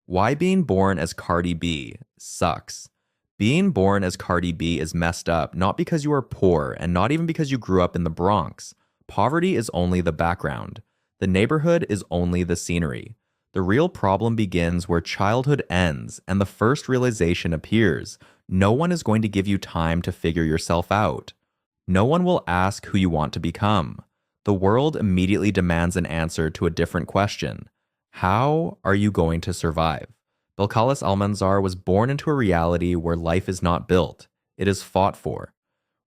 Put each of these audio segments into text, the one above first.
Why being born as Cardi B sucks. Being born as Cardi B is messed up, not because you are poor and not even because you grew up in the Bronx. Poverty is only the background. The neighborhood is only the scenery. The real problem begins where childhood ends and the first realization appears. No one is going to give you time to figure yourself out. No one will ask who you want to become. The world immediately demands an answer to a different question. How are you going to survive? Belcalis Almanzar was born into a reality where life is not built, it is fought for,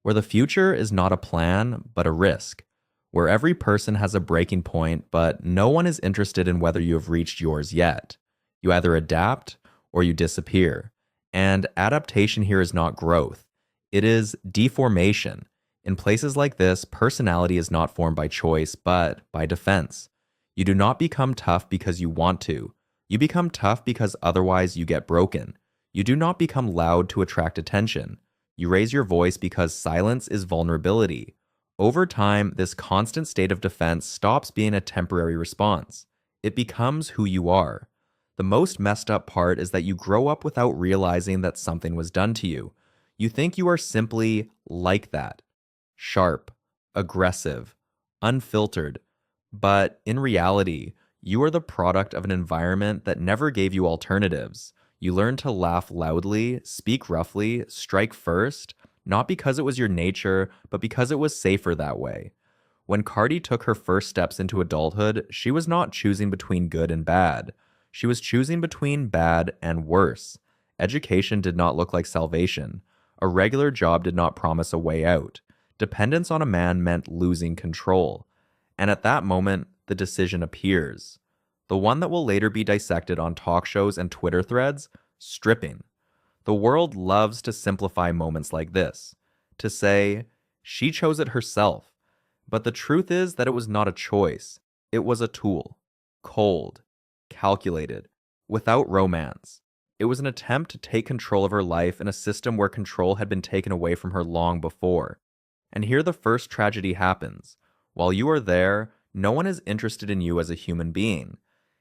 where the future is not a plan, but a risk, where every person has a breaking point, but no one is interested in whether you have reached yours yet. You either adapt or you disappear. And adaptation here is not growth, it is deformation. In places like this, personality is not formed by choice, but by defense. You do not become tough because you want to. You become tough because otherwise you get broken. You do not become loud to attract attention. You raise your voice because silence is vulnerability. Over time, this constant state of defense stops being a temporary response. It becomes who you are. The most messed up part is that you grow up without realizing that something was done to you. You think you are simply like that. Sharp, aggressive, unfiltered. But in reality, you are the product of an environment that never gave you alternatives. You learned to laugh loudly, speak roughly, strike first, not because it was your nature, but because it was safer that way. When Cardi took her first steps into adulthood, she was not choosing between good and bad. She was choosing between bad and worse. Education did not look like salvation. A regular job did not promise a way out. Dependence on a man meant losing control. And at that moment, the decision appears. The one that will later be dissected on talk shows and Twitter threads, stripping. The world loves to simplify moments like this, to say, she chose it herself. But the truth is that it was not a choice. It was a tool. Cold. Calculated. Without romance. It was an attempt to take control of her life in a system where control had been taken away from her long before. And here the first tragedy happens. While you are there, no one is interested in you as a human being.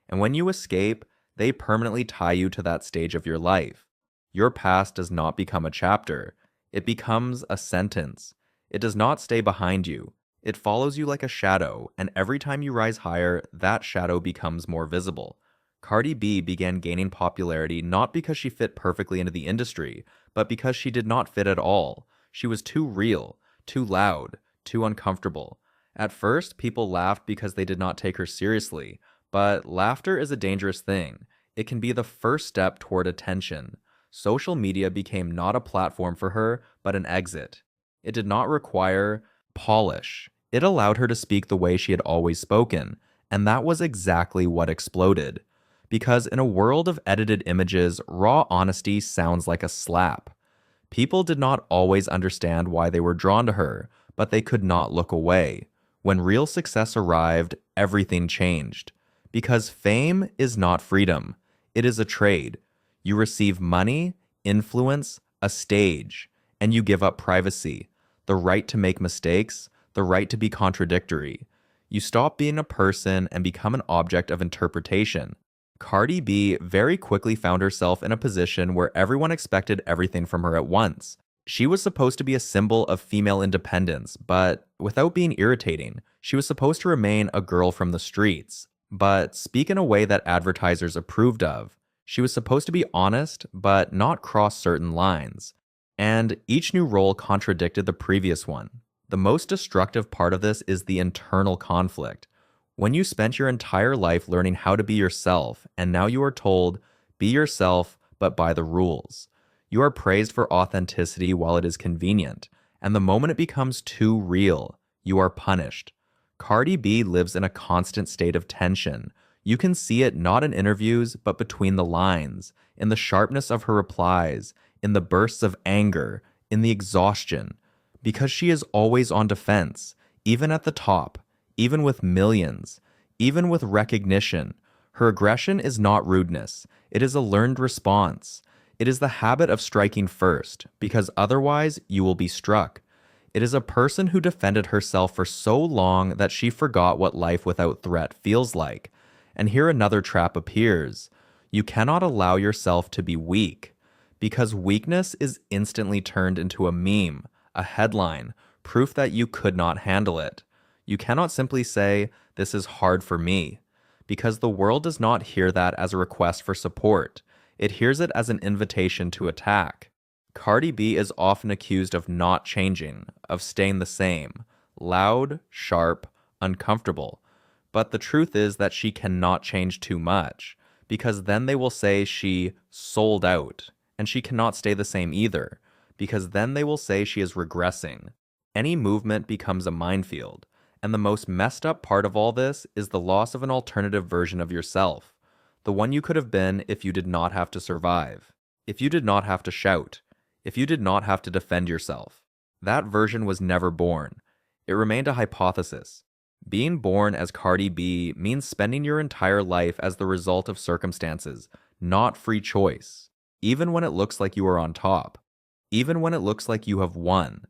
And when you escape, they permanently tie you to that stage of your life. Your past does not become a chapter. It becomes a sentence. It does not stay behind you. It follows you like a shadow, and every time you rise higher, that shadow becomes more visible. Cardi B began gaining popularity not because she fit perfectly into the industry, but because she did not fit at all. She was too real, too loud, too uncomfortable. At first, people laughed because they did not take her seriously, but laughter is a dangerous thing. It can be the first step toward attention. Social media became not a platform for her, but an exit. It did not require polish. It allowed her to speak the way she had always spoken, and that was exactly what exploded. Because in a world of edited images, raw honesty sounds like a slap. People did not always understand why they were drawn to her, but they could not look away. When real success arrived, everything changed. Because fame is not freedom. It is a trade. You receive money, influence, a stage, and you give up privacy, the right to make mistakes, the right to be contradictory. You stop being a person and become an object of interpretation. Cardi B very quickly found herself in a position where everyone expected everything from her at once. She was supposed to be a symbol of female independence, but without being irritating, she was supposed to remain a girl from the streets, but speak in a way that advertisers approved of. She was supposed to be honest, but not cross certain lines. And each new role contradicted the previous one. The most destructive part of this is the internal conflict. When you spent your entire life learning how to be yourself, and now you are told, be yourself, but by the rules. You are praised for authenticity while it is convenient, and the moment it becomes too real, you are punished. Cardi B lives in a constant state of tension. You can see it not in interviews, but between the lines, in the sharpness of her replies, in the bursts of anger, in the exhaustion. Because she is always on defense, even at the top, even with millions, even with recognition. Her aggression is not rudeness, it is a learned response. It is the habit of striking first, because otherwise you will be struck. It is a person who defended herself for so long that she forgot what life without threat feels like. And here another trap appears. You cannot allow yourself to be weak, because weakness is instantly turned into a meme, a headline, proof that you could not handle it. You cannot simply say, "This is hard for me," because the world does not hear that as a request for support. It hears it as an invitation to attack. Cardi B is often accused of not changing, of staying the same, loud, sharp, uncomfortable. But the truth is that she cannot change too much, because then they will say she sold out, and she cannot stay the same either, because then they will say she is regressing. Any movement becomes a minefield, and the most messed up part of all this is the loss of an alternative version of yourself, the one you could have been if you did not have to survive, if you did not have to shout, if you did not have to defend yourself. That version was never born. It remained a hypothesis. Being born as Cardi B means spending your entire life as the result of circumstances, not free choice, even when it looks like you are on top, even when it looks like you have won.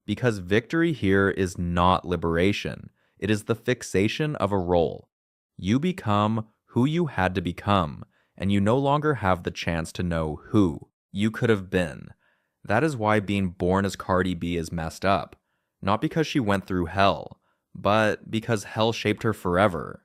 Because victory here is not liberation, it is the fixation of a role. You become who you had to become, and you no longer have the chance to know who you could have been. That is why being born as Cardi B is messed up. Not because she went through hell, but because hell shaped her forever.